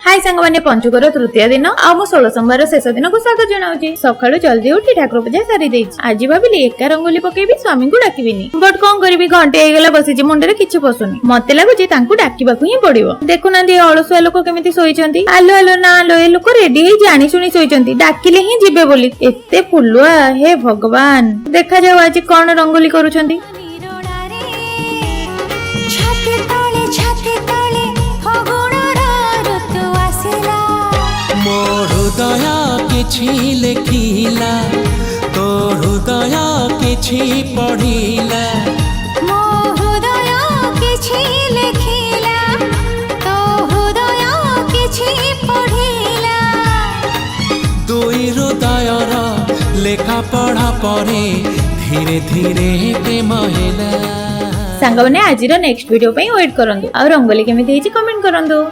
हाय सांग मैंने पंचुकर तृतीय दिन आ मु 16 सोमवार शेष दिन को स्वागत जनाऊँ। सकाळू जल्दी उठी ठाकुर पूजा सारी देछि। आज भाविली एका रंगोली पकेबी स्वामी को डाकिबिनी, बट कौन करिबी घंटे हेगला बसिछि मुंडरे किछि पसुनी। मते लागुछि तांकू डाकिबाकू ही पड़िबो। देखुनांती अलसुआ लोक केमिति सोइछंती। आलो आलो ना आलो ए लोक रेडी हे जानी सुनी सोइछंती, डाकिले ही जिबे बोली। एते फुलुआ हे भगवान। देखा जाऊ आज कोन रंगोली करूछंती। हृदय किछि लेखिला तो हृदय किछि पढ़िला, मो हृदय किछि लेखिला तो हृदय किछि पढ़िला। दुई हृदयर लेखा पढ़ा परे धीरे धीरे प्रेम हेला। सांग मैंने आज नेक्स्ट वीडियो पे वेट करंतु और रंगोली केमिति हेछि कमेंट करंतु।